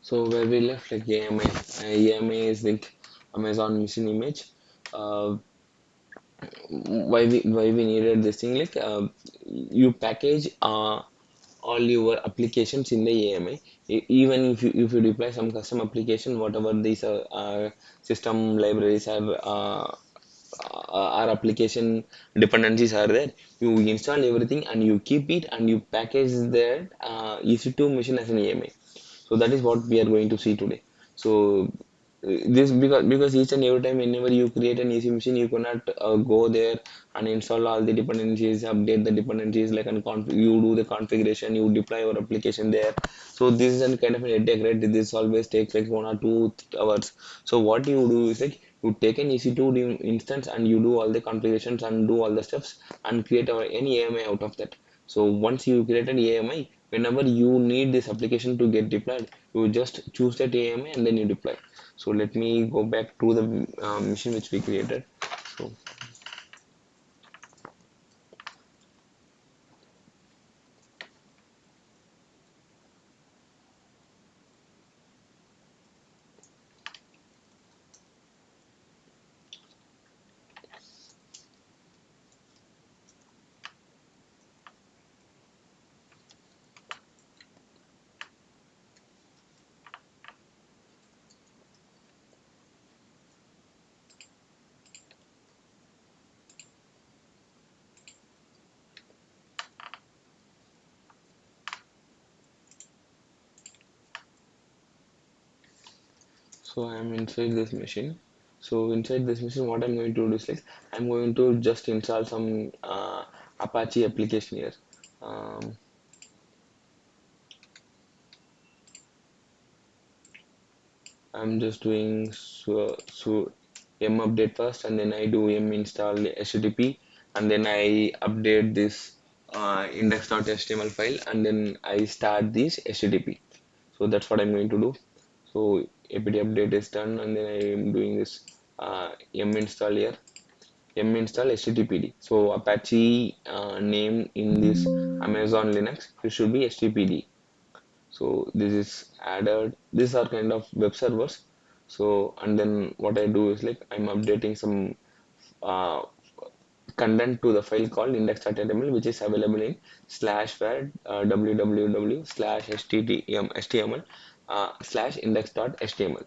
So where we left, like AMI is like Amazon machine image. Uh, why we needed this thing, like you package all your applications in the AMI. Even if you deploy some custom application, whatever these system libraries have, our application dependencies are there, you install everything and you keep it and you package that EC2 machine as an AMI. So that is what we are going to see today. So this, because each and every time whenever you create an EC machine, you cannot go there and install all the dependencies, update the dependencies, like, and you do the configuration, you deploy your application there. So this is a kind of an headache, right? This always takes like 1 or 2 hours. So what you do is like you take an EC2 instance and you do all the configurations and do all the steps and create any AMI out of that. So once you create an AMI, whenever you need this application to get deployed, you just choose that AMI and then you deploy. So let me go back to the machine which we created. So I am inside this machine. So inside this machine, what I'm going to do is like I'm going to just install some Apache application here. Um, I'm just doing m update first, and then I do m install HTTP, and then I update this index.html file, and then I start this HTTP. So that's what I'm going to do. So apt update is done, and then I am doing this m install here, m install httpd. So Apache name in this Amazon Linux, it should be httpd. So this is added. These are kind of web servers. So and then what I do is like I'm updating some uh, content to the file called index.html, which is available in slash var www slash html slash index.html.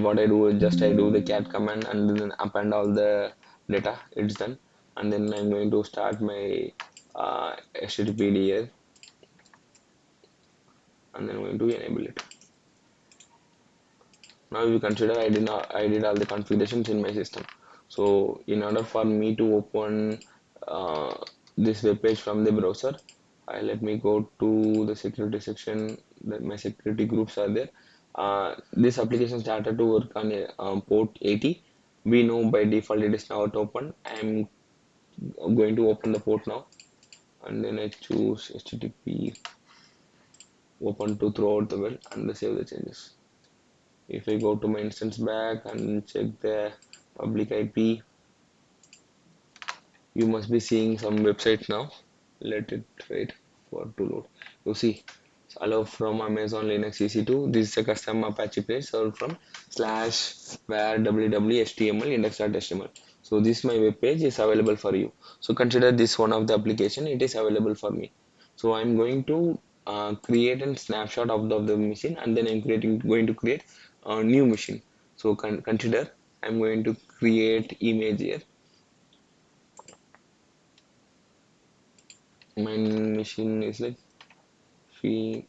What I do is just I do the cat command and then append all the data. It's done, and then I'm going to start my HTTPD here, and then I'm going to enable it. Now you consider I did all the configurations in my system. So in order for me to open uh, this web page from the browser, let me go to the security section. That my security groups are there. This application started to work on a port 80. We know by default it is not open. I'm going to open the port now, and then I choose HTTP open to throughout the world and save the changes. If I go to my instance back and check the public IP, you must be seeing some website now. Let it wait for to load. You see, allow from Amazon Linux EC2. This is a custom Apache page served from slash var www.html index.html. So this my web page is available for you. So consider this one of the application. It is available for me. So I'm going to create a snapshot of the machine, and then I'm going to create a new machine. So consider I'm going to create image here. My machine is like Phoenix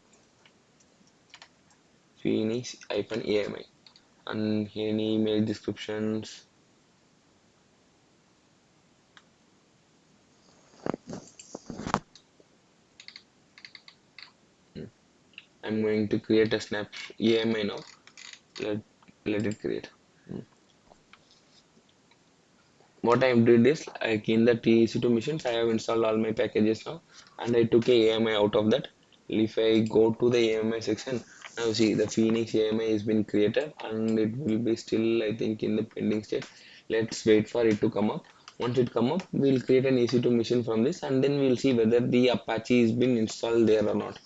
AMI, and any email descriptions. I'm going to create a snap AMI now. Let let it create. What I did is like in the TEC2 machines, I have installed all my packages now, and I took a AMI out of that. If I go to the AMI section, now see the Phoenix AMI has been created, and it will be still, I think, in the pending state. Let's wait for it to come up. Once it come up, we'll create an EC2 machine from this, and then we'll see whether the Apache has been installed there or not.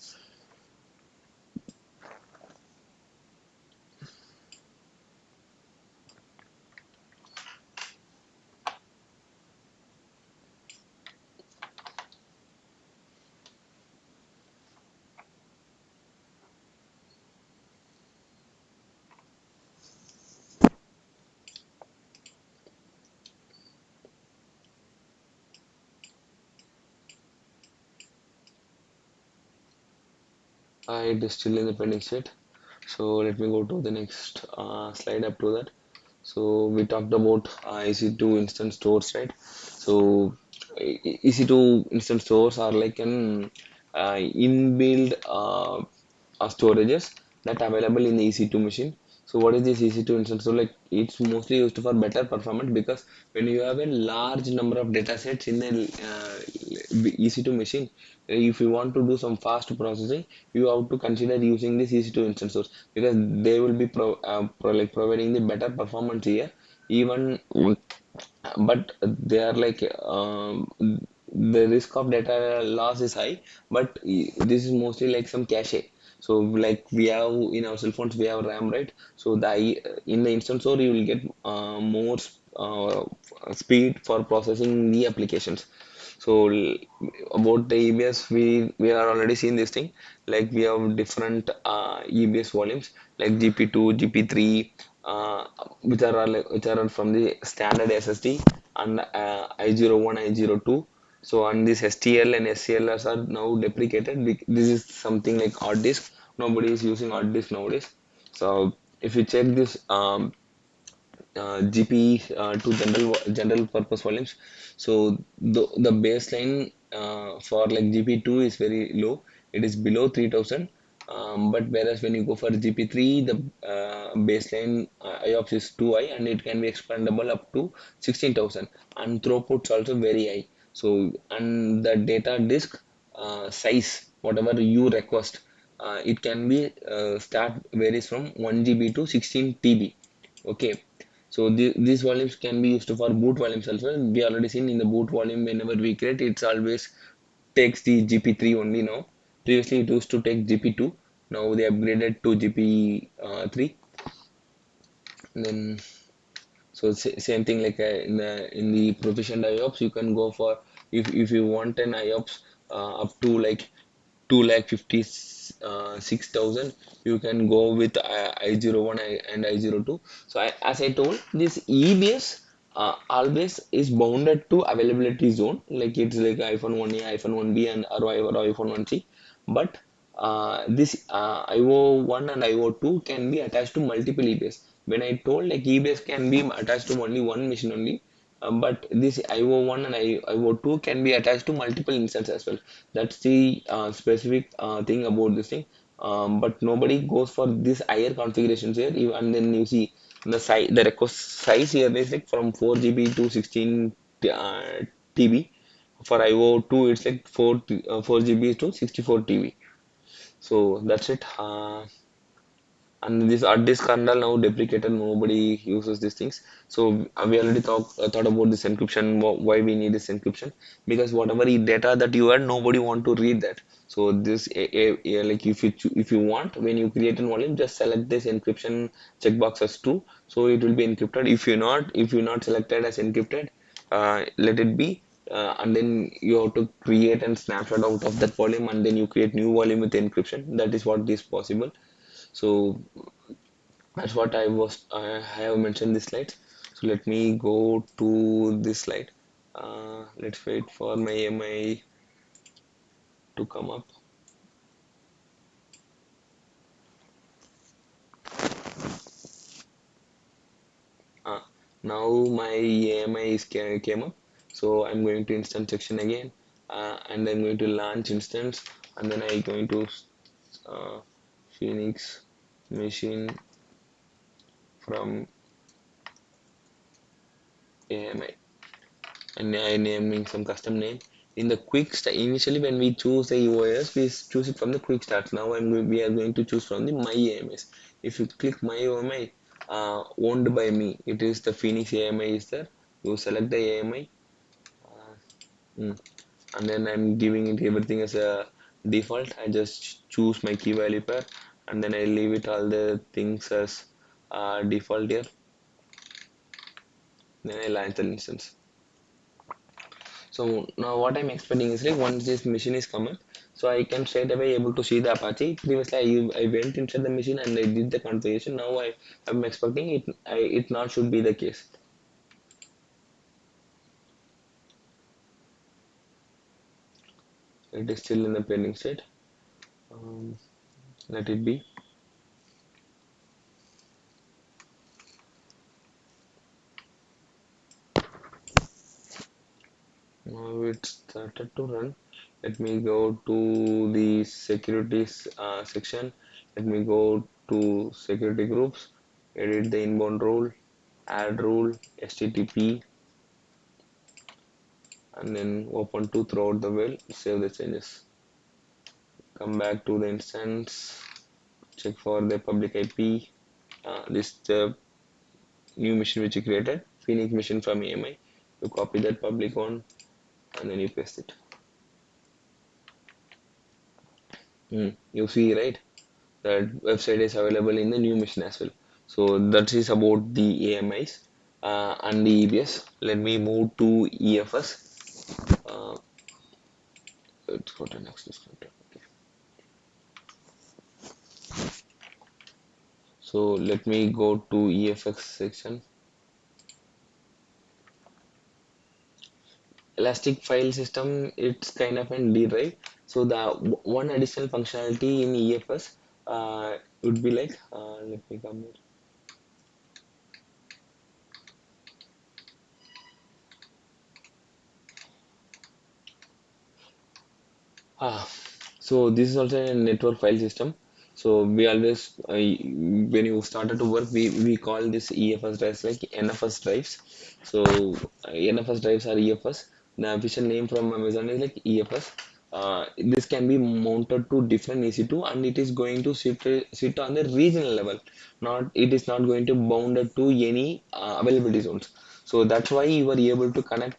It is still in the pending state. So let me go to the next slide up to that. So we talked about EC2 instant stores, right? So EC2 instant stores are like an inbuilt storages that available in the EC2 machine. So what is this EC2 instance? So like it's mostly used for better performance, because when you have a large number of data sets in the EC2 machine, if you want to do some fast processing, you have to consider using this EC2 instance source, because they will be providing the better performance here. Even but they are like the risk of data loss is high, but this is mostly like some cache. So like we have in our cell phones we have RAM, right? So in the instance store you will get more speed for processing the applications. So about the EBS, we are already seen this thing. Like we have different EBS volumes like GP2, GP3, uh, which are from the standard SSD, and I01, I02. So and this STL and SCLs are now deprecated. This is something like hard disk. Nobody is using hard disk nowadays. So if you check this GP to general purpose volumes. So the baseline for like GP2 is very low. It is below 3000. But whereas when you go for GP3, the baseline IOPS is too high, and it can be expandable up to 16,000, and throughput's also very high. So and the data disk size, whatever you request, it can be start varies from 1 GB to 16 TB. Okay, so these volumes can be used for boot volumes also. We already seen in the boot volume, whenever we create, it's always takes the GP3 only now. Previously it used to take GP2. Now they upgraded to GP3. Then so same thing like in the proficient IOPS, you can go for, if you want an IOPS up to like 2,56,000, you can go with I01 and I02. So as I told, this EBS always is bounded to availability zone, like it's like iPhone 1A, iPhone 1B, and or iPhone 1C. But this IO1 and IO2 can be attached to multiple EBS. When I told like EBS can be attached to only one machine only, but this IO1 and IO2 can be attached to multiple instances as well. That's the specific thing about this thing. But nobody goes for this higher configurations here. And then you see the size, the request size here is like from 4 GB to 16 uh, TB. For IO2, it's like 4 GB to 64 TB. So that's it. And this hard disk kernel now deprecated. Nobody uses these things. So we already thought about this encryption. Why we need this encryption? Because whatever data that you had, nobody want to read that. So this like if you want, when you create an volume, just select this encryption checkbox as true, so it will be encrypted. If you're not selected as encrypted, let it be. And then you have to create and snapshot out of that volume, and then you create new volume with encryption. That is what is possible. So that's what I have mentioned this slide. So let me go to this slide. Let's wait for my AMI to come up. uh, Now my AMI came up. So I'm going to instance section again, and I'm going to launch instance, and then I'm going to uh, Phoenix machine from AMI, and I naming some custom name. In the quick start, initially when we choose the EOS, we choose it from the quick start. Now we are going to choose from the my AMS. If you click my AMI, owned by me, it is the Phoenix AMI is there. You select the AMI, mm, and then I'm giving it everything as a default. I just choose my key value pair, and then I leave it all the things as default here. Then I launch the instance. So now what I'm expecting is like once this machine is coming, so I can straight away able to see the Apache. Previously I went inside the machine and I did the configuration. Now I'm expecting it not should be the case. It is still in the pending state. Um, Let it be. Now it started to run. Let me go to the securities section. Let me go to security groups, edit the inbound rule, add rule, HTTP, and then open to throughout the well, save the changes. Come back to the instance, check for the public IP. This the new machine which you created, Phoenix machine from AMI. You copy that public one and then you paste it. You see, right? That website is available in the new machine as well. So that is about the AMIs and the EBS. Let me move to EFS. Uh, let's go to next descriptor. Okay. So let me go to EFX section. Elastic file system, it's kind of an D drive. So the one additional functionality in EFS would be like, let me come here. Ah, so this is also a network file system. So we always, when you started to work, we call this EFS drives like NFS drives. So NFS drives are EFS. The official name from Amazon is like EFS. This can be mounted to different EC2 and it is going to sit on the regional level. Not it is not going to bounded to any availability zones. So that's why you were able to connect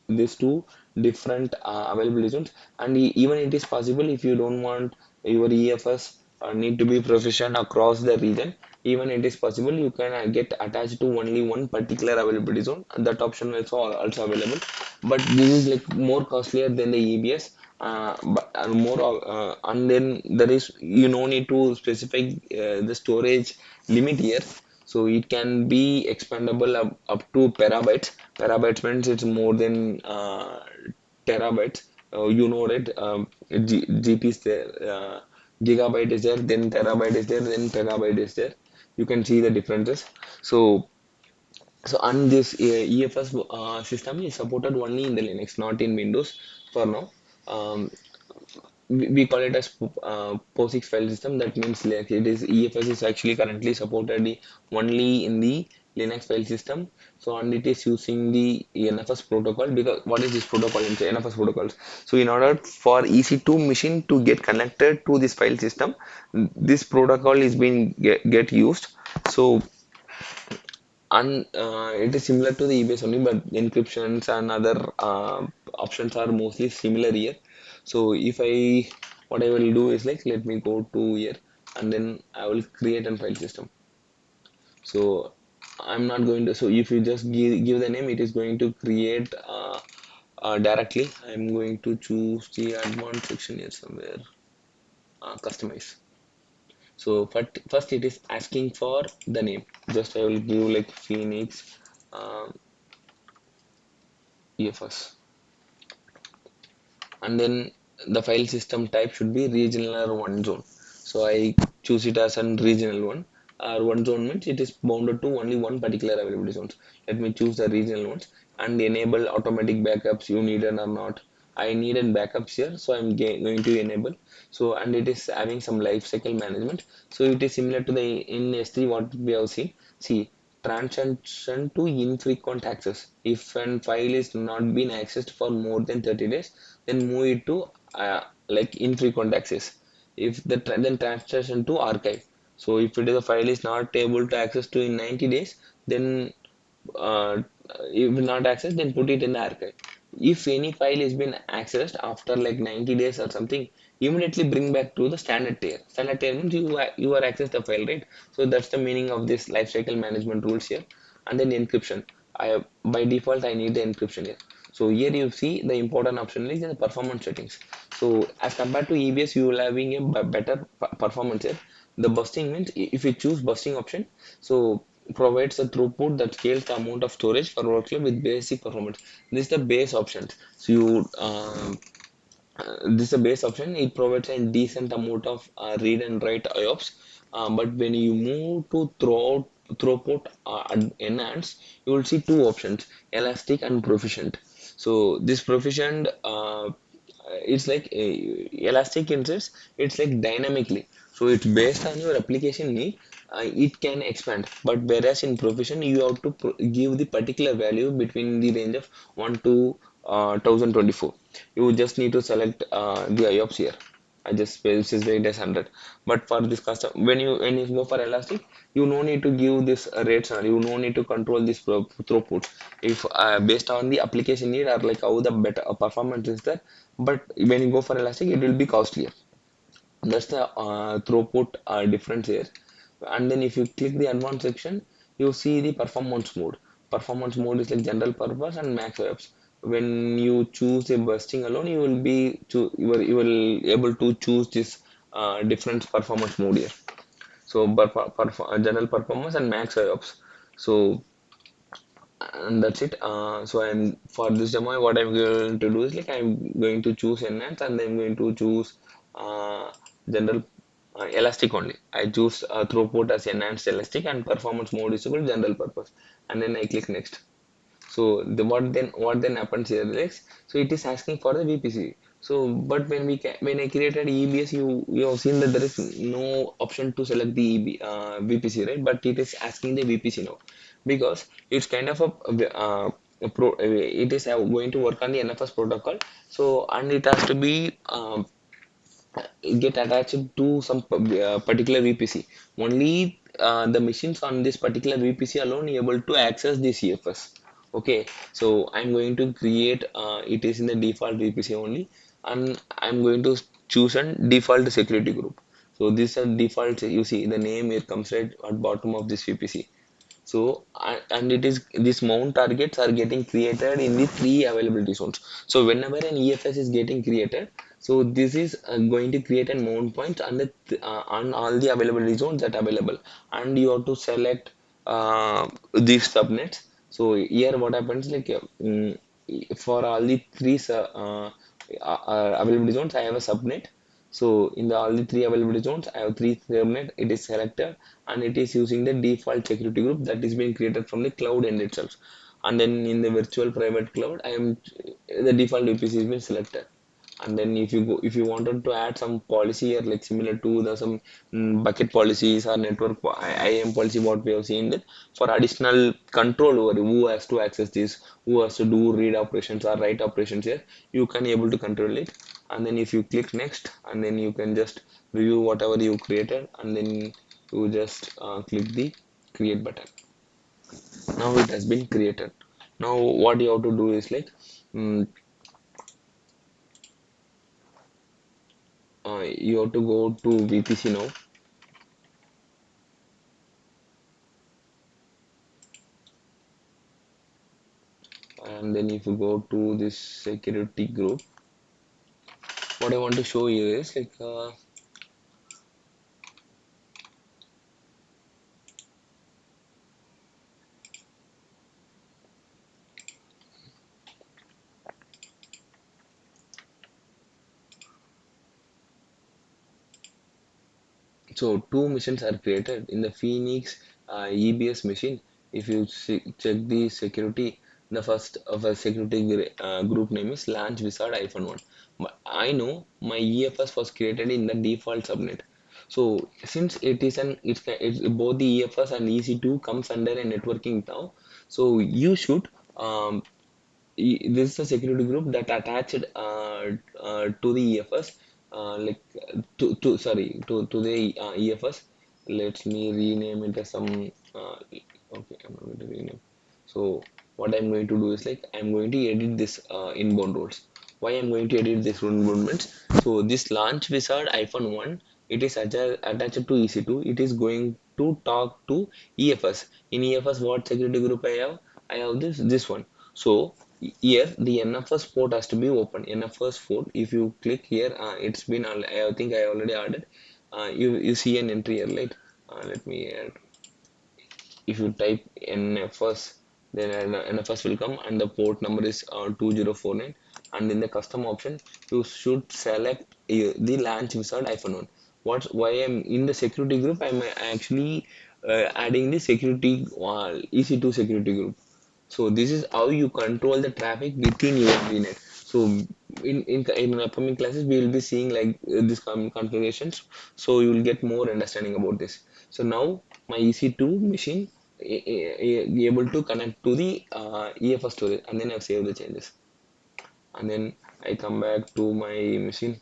these two different availability zones. And even it is possible if you don't want your EFS need to be proficient across the region, even it is possible you can get attached to only one particular availability zone. That option is also available, but this is like more costlier than the EBS. But more and then there is you no need to specify the storage limit here. So it can be expandable up to perabytes. Perabytes means it's more than terabytes. You know, right? GP is there, gigabyte is there, then terabyte is there, then petabyte is there. You can see the differences. So, so and this EFS system is supported only in the Linux, not in Windows for now. Um, we call it as POSIX file system. That means like it is EFS is actually currently supported only in the Linux file system. So and it is using the NFS protocol. Because what is this protocol in NFS protocols? So in order for EC2 machine to get connected to this file system, this protocol is being get used. So and it is similar to the EBS only, but encryptions and other options are mostly similar here. So if I, what I will do is like, let me go to here and then I will create a file system. So I'm not going to, so if you just give the name, it is going to create directly. I'm going to choose the advanced section here somewhere, customize. So first it is asking for the name. Just I will give like Phoenix EFS, and then the file system type should be regional or one zone. So I choose it as a regional one. Or one zone means it is bounded to only one particular availability zones. Let me choose the regional ones and enable automatic backups you need or not. I need an backups here, so I'm going to enable. So and it is having some life cycle management. So it is similar to the in S3 what we have seen. See, transaction to infrequent access. If an file is not been accessed for more than 30 days, then move it to like infrequent access. If the then transaction to archive. So if it is a file is not able to access to in 90 days, then uh, if not accessed, then put it in the archive. If any file has been accessed after like 90 days or something, immediately bring back to the standard tier. Standard tier means you are accessed the file, right? So that's the meaning of this lifecycle management rules here. And then encryption. By default I need the encryption here. So here you see the important option is the performance settings. So as compared to EBS, you will having a better performance here. The busting means if you choose busting option, so provides a throughput that scales the amount of storage for workload with basic performance. This is the base options. So you This is a base option. It provides a decent amount of read and write IOPS. But when you move to throughput and enhance, you will see two options: elastic and proficient. So this proficient, it's like elastic in sense, it's like dynamically. So it's based on your application need. It can expand. But whereas in proficient, you have to give the particular value between the range of 1 to 1024. You just need to select the IOPS here. I just specify it as 100. But for this custom, when you go for elastic, you no need to give this rates, or you no need to control this throughput. If based on the application need, or like how the better performance is there. But when you go for elastic, it will be costlier. That's the throughput difference here. And then if you click the advanced section, you see the performance mode. Performance mode is like general purpose and max apps. When you choose a bursting alone, you will be you will able to choose this different performance mode here. So general performance and max apps. So and that's it. So I'm for this demo, what I'm going to do is like I'm going to choose enhance, and I'm going to choose general elastic only. I choose throughput as enhanced elastic, and performance mode is equal general purpose, and then I click next. So what then happens here is, so it is asking for the VPC. So but when I created EBS, you have seen that there is no option to select the VPC, right? But it is asking the VPC now, because it's kind of it is going to work on the NFS protocol. So and it has to be get attached to some particular VPC. Only the machines on this particular VPC alone able to access this EFS. Okay, so I'm going to create it is in the default VPC only, and I'm going to choose a default security group. So this is a default. You see the name, it comes right at bottom of this VPC. So, and it is these mount targets are getting created in the three availability zones. So, whenever an EFS is getting created, so this is going to create a mount point on on all the availability zones that are available, and you have to select these subnets. So here, what happens like for all the three availability zones, I have a subnet. So in the all the three availability zones, I have three subnet. It is selected, and it is using the default security group that is being created from the cloud end itself. And then in the virtual private cloud, I am the default VPC has been selected. And then if you wanted to add some policy here, like similar to the some bucket policies or network IAM policy, what we have seen that for additional control over who has to access this, who has to do read operations or write operations here, you can able to control it. And then if you click next, and then you can just review whatever you created, and then you just click the create button. Now it has been created. Now what you have to do is like mm, you have to go to VPC now, and then if you go to this security group, what I want to show you is like so two missions are created in the Phoenix EBS machine. If you check the security, the first of a security group name is Launch Wizard -1. But I know my EFS was created in the default subnet. So since it is it's both the EFS and EC2 comes under a networking now, so you should this is a security group that attached to the EFS, like to the EFS. Let me rename it as some. Okay, I'm not going to rename. So what I'm going to do is like I'm going to edit this inbound roles. Why I'm going to edit this inbound means, so this launch wizard -1, it is attached to EC2. It is going to talk to EFS. In EFS, what security group I have? I have this one. So here the NFS port has to be open. NFS port. If you click here, it's been. I think I already added. You see an entry here, right? Let me add. If you type NFS, then NFS will come, and the port number is 2049. and in the custom option you should select the launch wizard -1. What why I'm in the security group, I'm actually adding the security EC2 security group. So this is how you control the traffic within your VNet. So in upcoming classes we will be seeing like these configurations. So you will get more understanding about this. So now my EC2 machine able to connect to the EFS storage, and then I've saved the changes. And then I come back to my machine.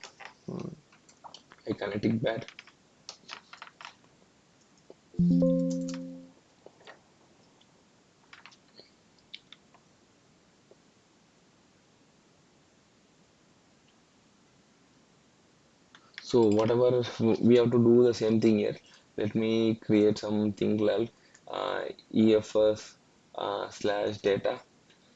I connect it back. So whatever we have to do the same thing here. Let me create something like EFS slash data.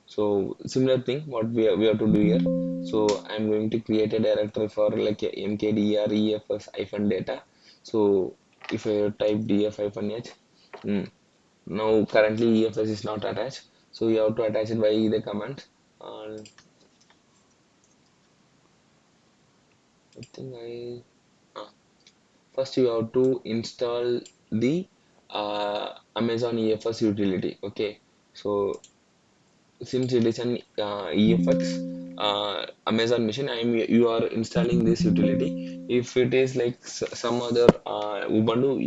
So similar thing what we have to do here. So I'm going to create a directory for like a mkdir EFS hyphen data. So if I type df hyphen h, now currently EFS is not attached. So you have to attach it by the command. And I think first you have to install the Amazon EFS utility. Okay, so since it is an EFX Amazon machine, you are installing this utility. If it is like some other Ubuntu,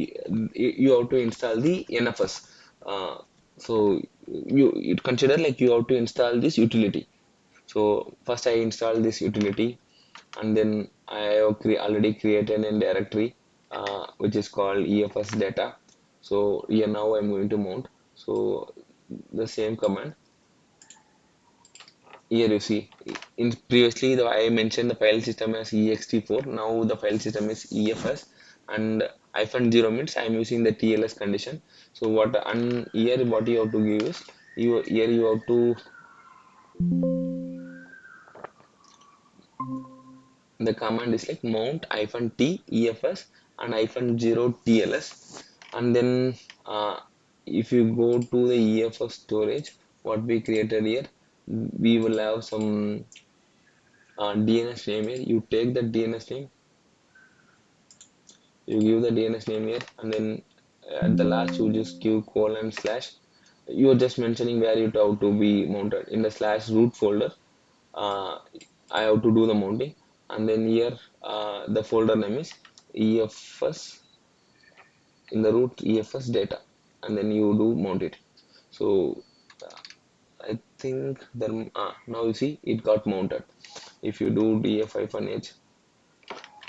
you have to install the NFS. Uh, so you consider like you have to install this utility. So first I install this utility, and then I have already created a directory which is called EFS data. So here now I'm going to mount. So the same command. Here you see, in previously I mentioned the file system as ext4. Now the file system is EFS, and hyphen 0 means I am using the TLS condition. So what, and here what you have to give is, here you have to, the command is like mount hyphen t EFS and hyphen 0 TLS, and then if you go to the EFS storage what we created here, we will have some DNS name here. You take the DNS name, you give the DNS name here, and then at the last you just give colon slash. You're just mentioning where it have to be mounted in the slash root folder. uh, I have to do the mounting, and then here the folder name is EFS, in the root EFS data, and then you do mount it. So I think then now you see it got mounted. If you do df-h,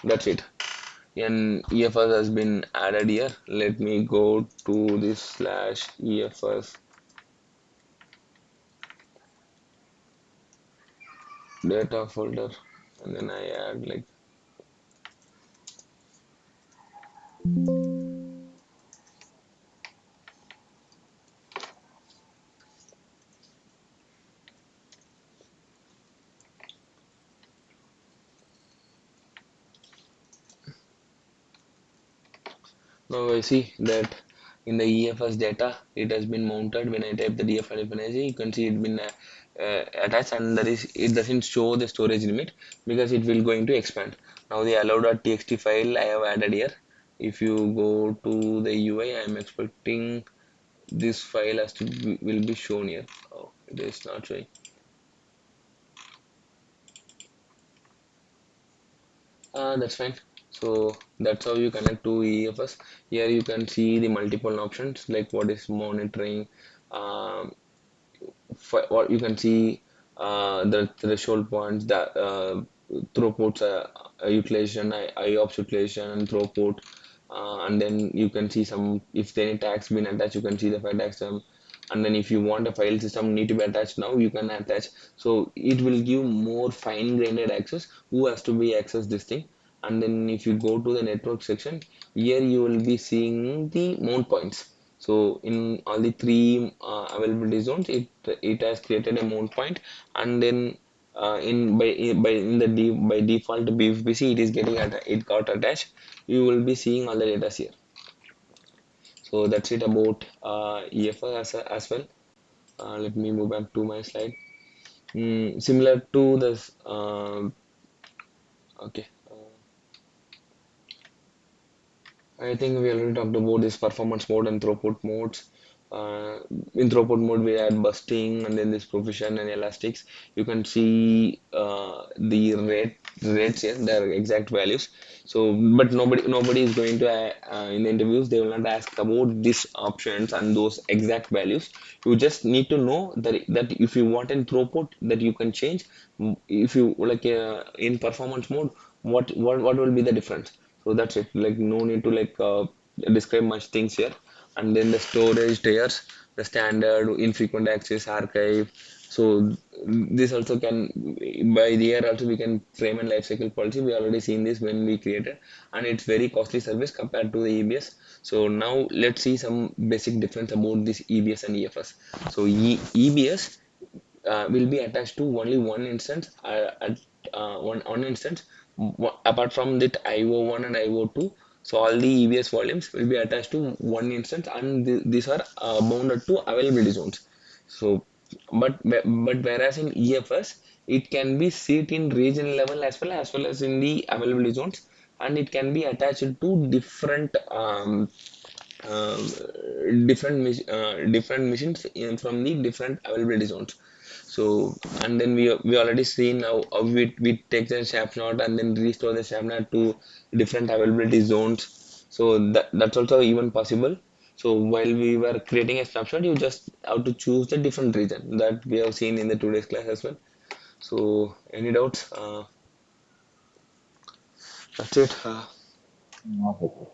that's it. And EFS has been added here. Let me go to this slash EFS data folder, and then I add like, now I see that in the EFS data it has been mounted. When I type the df-h, you can see it been attached, and there is, it doesn't show the storage limit because it will going to expand. Now the allow.txt file I have added here. If you go to the UI, I am expecting this file has to be, will be shown here. Oh, it is not showing. That's fine. So that's how you connect to EFS. Here you can see the multiple options like what is monitoring, um, what you can see the threshold points, the throughputs, utilization, IOPS utilization, and throughput, and then you can see some, if any tags been attached, you can see the file tags, and then if you want a file system need to be attached now, you can attach. So it will give more fine-grained access who has to be access this thing. And then if you go to the network section, here you will be seeing the mount points. So in all the three availability zones, it has created a mount point, and then in by in the by default BFBC it is getting it got attached. You will be seeing all the data here. So that's it about EFS as well. Let me move back to my slide. Similar to this. Okay. I think we already talked about this performance mode and throughput modes. Uh, in throughput mode, we had busting and then this provision and elastics. You can see the rates here, their exact values. So, but nobody is going to in the interviews. They will not ask about these options and those exact values. You just need to know that if you want in throughput, that you can change. If you like in performance mode, what will be the difference? So that's it. Like no need to describe much things here. And then the storage tiers, the standard, infrequent access, archive. So this also can by here also we can frame and lifecycle policy. We already seen this when we created, and it's very costly service compared to the EBS. So now let's see some basic difference about this EBS and EFS. So EBS will be attached to only one instance at one instance. Apart from that IO1 and IO2, so all the EBS volumes will be attached to one instance, and these are bounded to availability zones. So but whereas in EFS it can be set in region level as well as in the availability zones, and it can be attached to different um, different machines from the different availability zones. So and then we already seen how we take the snapshot and then restore the snapshot to different availability zones. So that's also even possible. So while we were creating a snapshot, you just have to choose the different region that we have seen in the today's class as well. So any doubts? That's it. Okay.